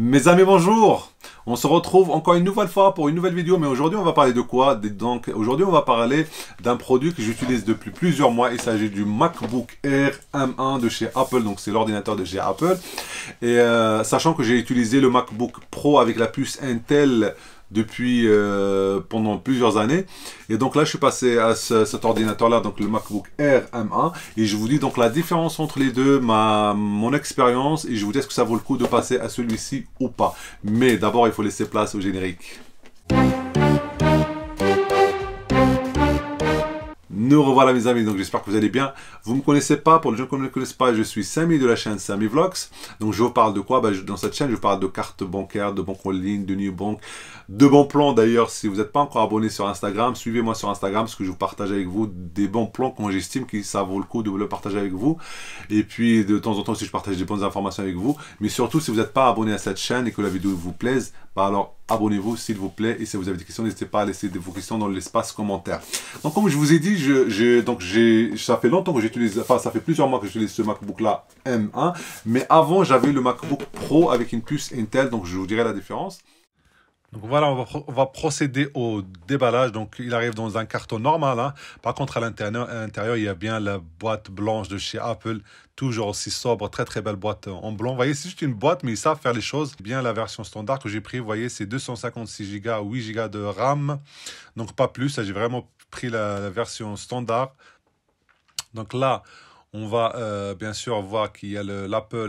Mes amis, bonjour. On se retrouve encore une nouvelle fois pour une nouvelle vidéo, mais aujourd'hui on va parler de quoi? Donc aujourd'hui on va parler d'un produit que j'utilise depuis plusieurs mois. Il s'agit du MacBook Air M1 de chez Apple, donc c'est l'ordinateur de chez Apple. Et sachant que j'ai utilisé le MacBook Pro avec la puce Intel depuis pendant plusieurs années, et donc là je suis passé à cet ordinateur là, donc le MacBook Air M1, et je vous dis donc la différence entre les deux, mon expérience, et je vous dis est-ce que ça vaut le coup de passer à celui-ci ou pas. Mais d'abord il faut laisser place au générique. Nous revoilà mes amis, donc j'espère que vous allez bien. Vous ne me connaissez pas, pour les gens qui ne me connaissent pas, je suis Samy de la chaîne Samy Vlogs. Donc je vous parle de quoi? Dans cette chaîne, je vous parle de cartes bancaires, de banque en ligne, de new bank, de bons plans. D'ailleurs, si vous n'êtes pas encore abonné sur Instagram, suivez-moi sur Instagram parce que je vous partage avec vous des bons plans quand j'estime que ça vaut le coup de le partager avec vous. Et puis de temps en temps aussi, je partage des bonnes informations avec vous. Mais surtout, si vous n'êtes pas abonné à cette chaîne et que la vidéo vous plaise, bah alors abonnez-vous s'il vous plaît, et si vous avez des questions, n'hésitez pas à laisser vos questions dans l'espace commentaire. Donc comme je vous ai dit, ça fait longtemps que j'utilise, enfin ça fait plusieurs mois que j'utilise ce MacBook là M1, mais avant j'avais le MacBook Pro avec une puce Intel, donc je vous dirai la différence. Donc voilà, on va procéder au déballage. Donc il arrive dans un carton normal, hein. Par contre à l'intérieur, il y a bien la boîte blanche de chez Apple, toujours aussi sobre, très très belle boîte en blanc. Vous voyez, c'est juste une boîte, mais ils savent faire les choses. Bien la version standard que j'ai pris, vous voyez, c'est 256 Go, 8 Go de RAM, donc pas plus. J'ai vraiment pris la version standard. Donc là, on va bien sûr voir qu'il y a l'Apple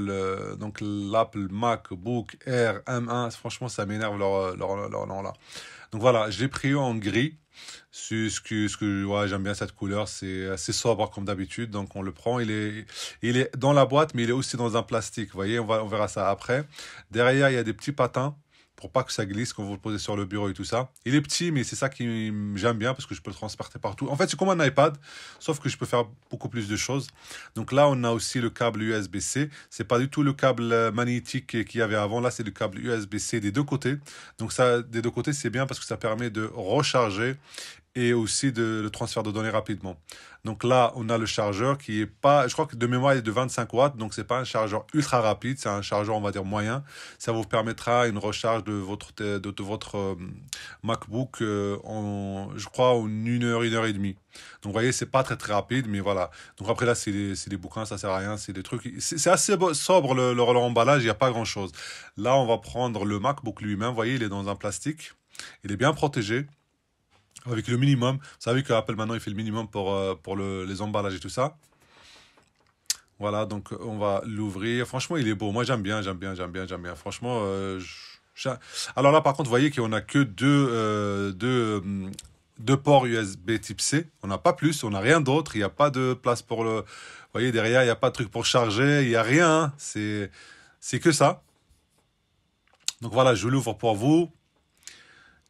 MacBook Air M1. Franchement, ça m'énerve leur nom là. Donc voilà, j'ai pris en gris. Ouais, j'aime bien cette couleur. C'est assez sobre comme d'habitude. Donc on le prend. Il est dans la boîte, mais il est aussi dans un plastique. Vous voyez, on verra ça après. Derrière, il y a des petits patins pour pas que ça glisse quand vous le posez sur le bureau et tout ça. Il est petit, mais c'est ça que j'aime bien parce que je peux le transporter partout. En fait, c'est comme un iPad, sauf que je peux faire beaucoup plus de choses. Donc là, on a aussi le câble USB-C. C'est pas du tout le câble magnétique qu'il y avait avant. Là, c'est le câble USB-C des deux côtés. Donc ça, des deux côtés, c'est bien parce que ça permet de recharger et aussi le transfert de données rapidement. Donc là, on a le chargeur qui est pas, je crois que de mémoire, il est de 25 watts, donc c'est pas un chargeur ultra rapide, c'est un chargeur, on va dire, moyen. Ça vous permettra une recharge de votre MacBook je crois, en 1 heure, 1 heure et demie. Donc vous voyez, c'est pas très très rapide, mais voilà. Donc après là, c'est des bouquins, ça sert à rien, c'est des trucs, c'est assez sobre leur emballage, il n'y a pas grand chose. Là, on va prendre le MacBook lui-même, vous voyez, il est dans un plastique, il est bien protégé, avec le minimum. Vous savez que Apple maintenant il fait le minimum pour les emballages et tout ça. Voilà, donc on va l'ouvrir. Franchement, il est beau. Moi j'aime bien. Franchement, alors là par contre, vous voyez qu'on a que deux ports USB type C. On n'a pas plus, on n'a rien d'autre. Il n'y a pas de place pour le. Vous voyez, derrière, il n'y a pas de truc pour charger. Il n'y a rien, hein. C'est que ça. Donc voilà, je l'ouvre pour vous.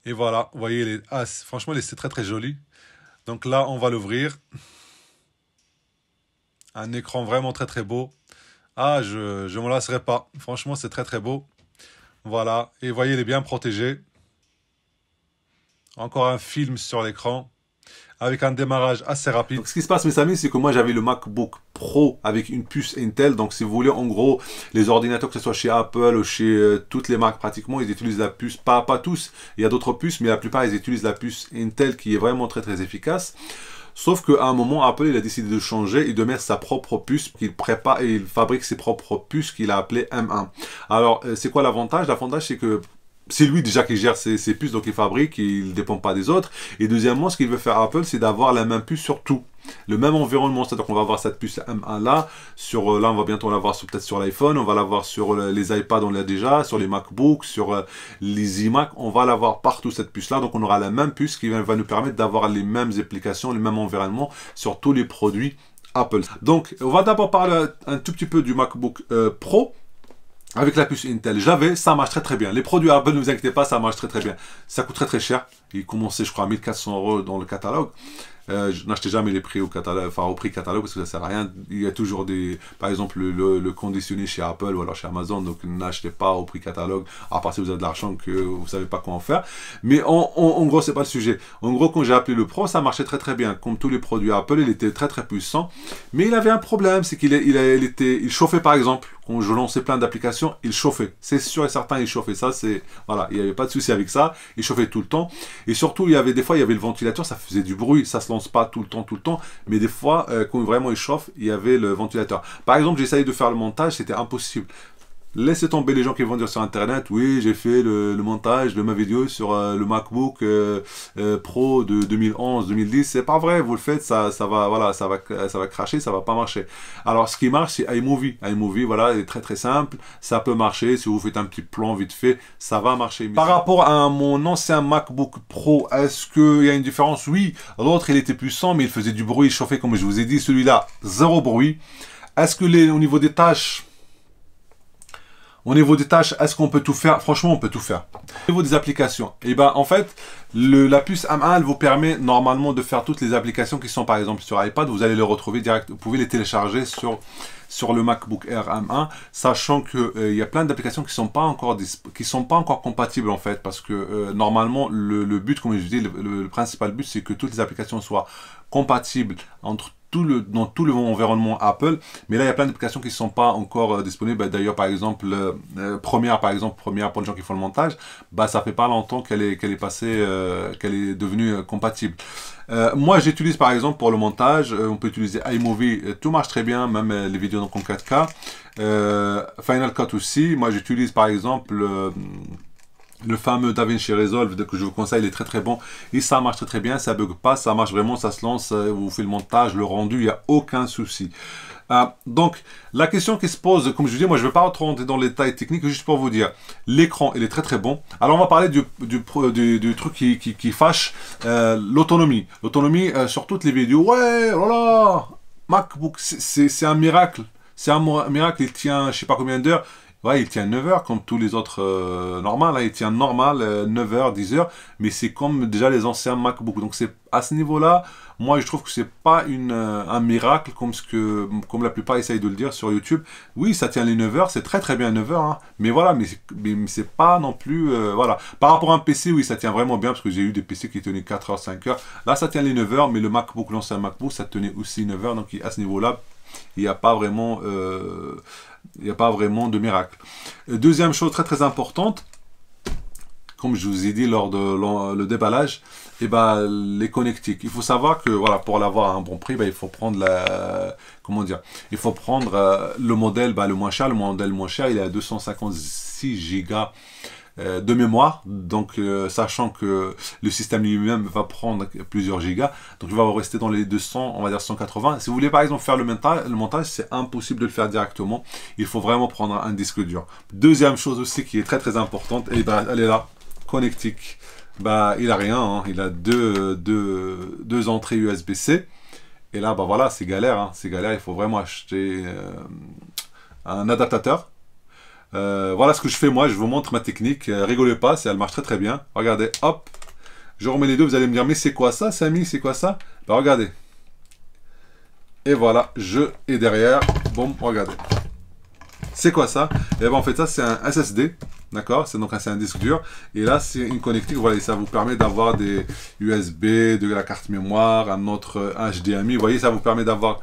Et voilà, vous voyez, franchement, c'est très très joli. Donc là, on va l'ouvrir. Un écran vraiment très très beau. Ah, je ne me lasserai pas. Franchement, c'est très très beau. Voilà, et vous voyez, il est bien protégé. Encore un film sur l'écran, avec un démarrage assez rapide. Donc, ce qui se passe, mes amis, c'est que moi, j'avais le MacBook Pro avec une puce Intel. Donc, si vous voulez, en gros, les ordinateurs, que ce soit chez Apple ou chez toutes les marques pratiquement, ils utilisent la puce, pas tous. Il y a d'autres puces, mais la plupart, ils utilisent la puce Intel qui est vraiment très, très efficace. Sauf qu'à un moment, Apple, il a décidé de changer et de mettre sa propre puce qu'il prépare, et il fabrique ses propres puces qu'il a appelées M1. Alors, c'est quoi l'avantage? L'avantage, c'est que c'est lui déjà qui gère ses puces, donc il fabrique, il ne dépend pas des autres. Et deuxièmement, ce qu'il veut faire Apple, c'est d'avoir la même puce sur tout. Le même environnement, c'est-à-dire qu'on va avoir cette puce M1 là, là on va bientôt l'avoir peut-être sur l'iPhone, on va l'avoir sur les iPads, on l'a déjà, sur les MacBooks, sur les iMac, on va l'avoir partout cette puce là, donc on aura la même puce qui va nous permettre d'avoir les mêmes applications, le même environnement sur tous les produits Apple. Donc on va d'abord parler un tout petit peu du MacBook Pro. Avec la puce Intel, ça marche très très bien. Les produits Apple, ne vous inquiétez pas, ça marche très très bien. Ça coûte très très cher. Il commençait, je crois, à 1400 € dans le catalogue. Je n'achetais jamais les prix au catalogue, enfin au prix catalogue parce que ça sert à rien. Il y a toujours par exemple, le conditionné chez Apple ou alors chez Amazon. Donc n'achetez pas au prix catalogue, à part si vous avez de l'argent que vous savez pas quoi en faire. Mais en gros, c'est pas le sujet. En gros, quand j'ai appelé le Pro, ça marchait très très bien. Comme tous les produits Apple, il était très très puissant. Mais il avait un problème, c'est qu'il chauffait par exemple. quand je lançais plein d'applications, il chauffait. C'est sûr et certain, il chauffait. Ça, c'est, voilà, il n'y avait pas de souci avec ça. Il chauffait tout le temps. Et surtout, il y avait des fois, il y avait le ventilateur, ça faisait du bruit. Ça se lance pas tout le temps. Mais des fois, quand vraiment il chauffe, il y avait le ventilateur. Par exemple, j'ai essayé de faire le montage, c'était impossible. Laissez tomber les gens qui vont dire sur internet, oui, j'ai fait le montage de ma vidéo sur le MacBook Pro de 2011-2010. C'est pas vrai, vous le faites, ça va, voilà, ça va cracher, ça va pas marcher. Alors, ce qui marche, c'est iMovie. iMovie, voilà, est très simple. Ça peut marcher. Si vous faites un petit plan vite fait, ça va marcher. Par rapport à mon ancien MacBook Pro, est-ce qu'il y a une différence? Oui. L'autre, il était puissant, mais il faisait du bruit, il chauffait, comme je vous ai dit. Celui-là, zéro bruit. Est-ce que au niveau des tâches, est-ce qu'on peut tout faire? Franchement, on peut tout faire. Au niveau des applications, et ben en fait, la puce M1, elle vous permet normalement de faire toutes les applications qui sont par exemple sur iPad. Vous allez les retrouver direct. Vous pouvez les télécharger sur le MacBook Air M1, sachant que il y a plein d'applications qui sont pas encore compatibles en fait, parce que normalement le but, comme je dis, le principal but, c'est que toutes les applications soient compatibles entre dans tout le environnement Apple, mais là il y a plein d'applications qui ne sont pas encore disponibles. D'ailleurs, par exemple, Premiere pour les gens qui font le montage, bah ça fait pas longtemps qu'elle est passée, qu'elle est devenue compatible. Moi j'utilise par exemple pour le montage, on peut utiliser iMovie, tout marche très bien, même les vidéos donc en 4K. Final Cut aussi. Moi j'utilise par exemple le fameux DaVinci Resolve que je vous conseille, il est très bon et ça marche très bien, ça bug pas, ça marche vraiment, ça se lance, vous faites le montage, le rendu, il n'y a aucun souci. Donc la question qui se pose, comme je vous dis, moi je ne vais pas rentrer dans les détails techniques, juste pour vous dire, l'écran il est très bon. Alors on va parler du truc qui fâche, l'autonomie. L'autonomie sur toutes les vidéos, ouais, voilà, MacBook, c'est un miracle, il tient je sais pas combien d'heures. Ouais, il tient 9 heures comme tous les autres normales. Là, il tient normal 9 heures, 10 heures. Mais c'est comme déjà les anciens MacBook. Donc, c'est à ce niveau-là, moi, je trouve que c'est pas un miracle comme la plupart essayent de le dire sur YouTube. Oui, ça tient les 9 heures. C'est très bien 9 heures. Hein. Mais voilà, mais c'est pas non plus... voilà. Par rapport à un PC, oui, ça tient vraiment bien. Parce que j'ai eu des PC qui tenaient 4 heures, 5 heures. Là, ça tient les 9 heures. Mais le MacBook, l'ancien MacBook, ça tenait aussi 9 heures. Donc, à ce niveau-là, il n'y a pas vraiment... il n'y a pas vraiment de miracle. Deuxième chose très importante, comme je vous ai dit lors de le déballage, et ben, les connectiques. Il faut savoir que voilà, pour l'avoir à un bon prix, ben, il faut prendre comment dire, il faut prendre le modèle le moins cher. Le modèle moins cher, il est à 256 Go de mémoire, donc sachant que le système lui-même va prendre plusieurs gigas, donc il va rester dans les 200, on va dire 180. Si vous voulez par exemple faire le montage, c'est impossible de le faire directement, il faut vraiment prendre un disque dur. Deuxième chose aussi qui est très importante, et ben elle est là, connectique. Bah il a rien, hein. Il a deux entrées USB-C, et là bah voilà, c'est galère, hein. C'est galère, il faut vraiment acheter un adaptateur. Voilà ce que je fais moi, je vous montre ma technique, rigolez pas, elle marche très bien. Regardez, hop, je remets les deux, vous allez me dire, mais c'est quoi ça, Samy, c'est quoi ça? Bah regardez. Et voilà, et derrière, bon, regardez. C'est quoi ça? Et ben en fait ça c'est un SSD, d'accord? C'est un disque dur. Et là c'est une connectique, voilà, et ça vous permet d'avoir des USB, de la carte mémoire, un autre HDMI, vous voyez, ça vous permet d'avoir...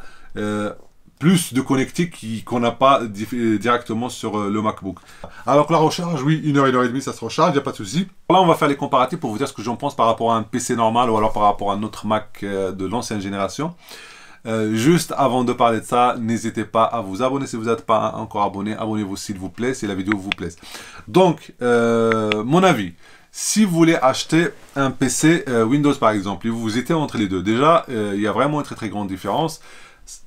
plus de connectiques qu'on n'a pas directement sur le MacBook. Alors que la recharge, oui, 1 heure et demie, ça se recharge, il n'y a pas de souci. Là, on va faire les comparatifs pour vous dire ce que j'en pense par rapport à un PC normal ou alors par rapport à un autre Mac de l'ancienne génération. Juste avant de parler de ça, n'hésitez pas à vous abonner si vous n'êtes pas encore abonné. Abonnez-vous s'il vous plaît, si la vidéo vous plaît. Donc, mon avis. Si vous voulez acheter un PC Windows par exemple, et vous hésitez entre les deux, déjà, il y a vraiment une très grande différence.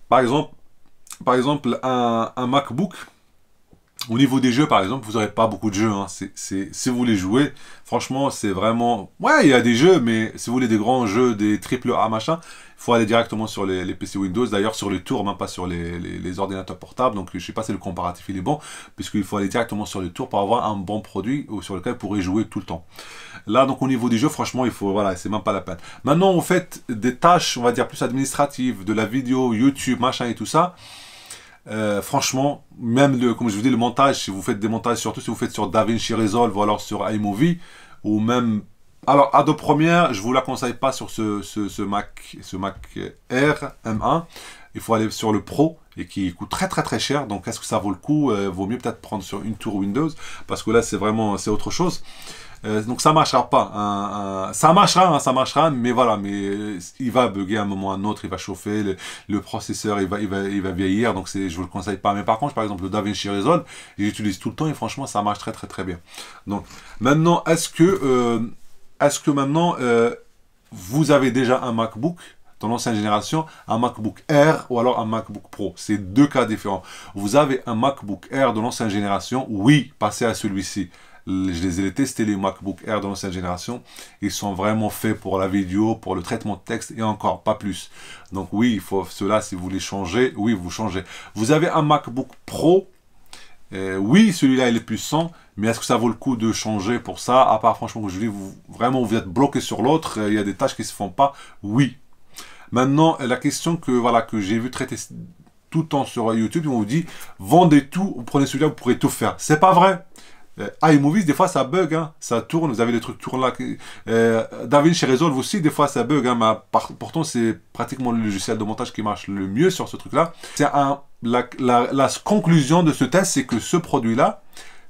Par exemple, un MacBook, au niveau des jeux, par exemple, vous n'aurez pas beaucoup de jeux. Hein. Si vous voulez jouer, franchement, c'est vraiment... Ouais, il y a des jeux, mais si vous voulez des grands jeux, des AAA, machin, il faut aller directement sur les PC Windows. D'ailleurs, sur les tours, même pas sur les ordinateurs portables. Donc, je ne sais pas si le comparatif il est bon, puisqu'il faut aller directement sur les tours pour avoir un bon produit sur lequel vous pourrez jouer tout le temps. Là, donc, au niveau des jeux, franchement, il faut... Voilà, c'est même pas la peine. Maintenant, vous faites des tâches, on va dire, plus administratives, de la vidéo, YouTube, machin et tout ça. Franchement, même comme je vous dis, le montage, si vous faites des montages, surtout si vous faites sur DaVinci Resolve ou alors sur iMovie, ou même... Alors, Adobe Premiere, je vous la conseille pas sur ce Mac Air M1. Il faut aller sur le Pro. et qui coûte très cher. Donc est-ce que ça vaut le coup? Vaut mieux peut-être prendre sur une tour Windows, parce que là c'est vraiment, c'est autre chose. Donc ça marchera pas. Ça marchera, mais voilà, mais il va bugger à un moment ou à un autre, il va chauffer, le processeur il va vieillir, donc je vous le conseille pas. Mais par contre, par exemple, le DaVinci Resolve, j'utilise tout le temps et franchement ça marche très bien. Donc maintenant, est-ce que maintenant vous avez déjà un MacBook dans l'ancienne génération, un MacBook Air ou alors un MacBook Pro? C'est deux cas différents. Vous avez un MacBook Air de l'ancienne génération, oui, passez à celui-ci. Je les ai testés, les MacBook Air de l'ancienne génération. Ils sont vraiment faits pour la vidéo, pour le traitement de texte et encore pas plus. Donc oui, il faut cela, si vous voulez changer, oui, vous changez. Vous avez un MacBook Pro, oui, celui-là il est puissant, mais est-ce que ça vaut le coup de changer pour ça? À part franchement, je dis, vraiment vous êtes bloqué sur l'autre, il y a des tâches qui se font pas, oui. Maintenant, la question que j'ai vu traiter tout le temps sur YouTube, on vous dit, vendez tout, vous prenez celui-là, vous pourrez tout faire. C'est pas vrai. iMovies, des fois ça bug, hein, ça tourne, vous avez des trucs tournent là. DaVinci Resolve aussi, des fois ça bug, hein, mais pourtant c'est pratiquement le logiciel de montage qui marche le mieux sur ce truc-là. C'est la conclusion de ce test, c'est que ce produit-là,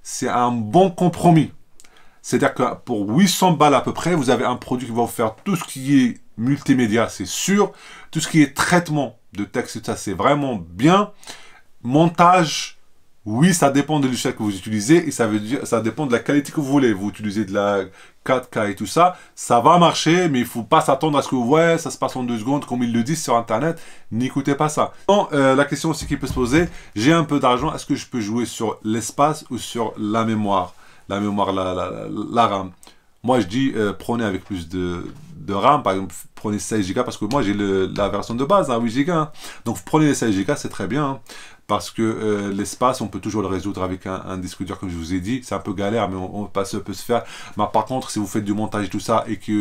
c'est un bon compromis. C'est-à-dire que pour 800 balles à peu près, vous avez un produit qui va vous faire tout ce qui est multimédia, c'est sûr. Tout ce qui est traitement de texte, ça c'est vraiment bien. Montage, oui, ça dépend de logiciel que vous utilisez et ça veut dire, ça dépend de la qualité que vous voulez. Vous utilisez de la 4K et tout ça, ça va marcher, mais il ne faut pas s'attendre à ce que vous voyez, ça se passe en 2 secondes, comme ils le disent sur Internet. N'écoutez pas ça. Bon, la question aussi qui peut se poser, j'ai un peu d'argent, est-ce que je peux jouer sur l'espace ou sur la mémoire? La RAM. Moi, je dis, prenez avec plus de RAM, par exemple, prenez 16 Go, parce que moi, j'ai la version de base, hein, 8 Go. Hein. Donc, vous prenez les 16 Go, c'est très bien, hein, parce que l'espace, on peut toujours le résoudre avec un disque dur, comme je vous ai dit. C'est un peu galère, mais ça peut se faire. Mais par contre, si vous faites du montage et tout ça, et qu'à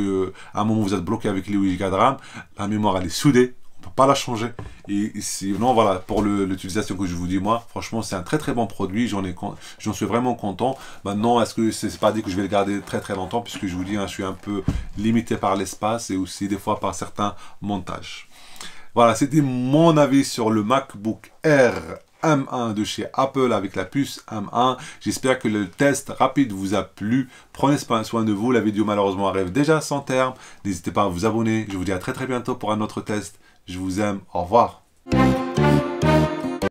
un moment, vous êtes bloqué avec les 8 Go de RAM, la mémoire, elle est soudée. On ne peut pas la changer. Et sinon, voilà, pour l'utilisation que je vous dis, moi, franchement, c'est un très bon produit. J'en suis vraiment content. Maintenant, est-ce que c'est pas dit que je vais le garder très longtemps, puisque je vous dis, hein, je suis un peu limité par l'espace et aussi des fois par certains montages. Voilà, c'était mon avis sur le MacBook Air M1 de chez Apple avec la puce M1. J'espère que le test rapide vous a plu. Prenez soin de vous. La vidéo malheureusement arrive déjà à son terme. N'hésitez pas à vous abonner. Je vous dis à très bientôt pour un autre test. Je vous aime. Au revoir.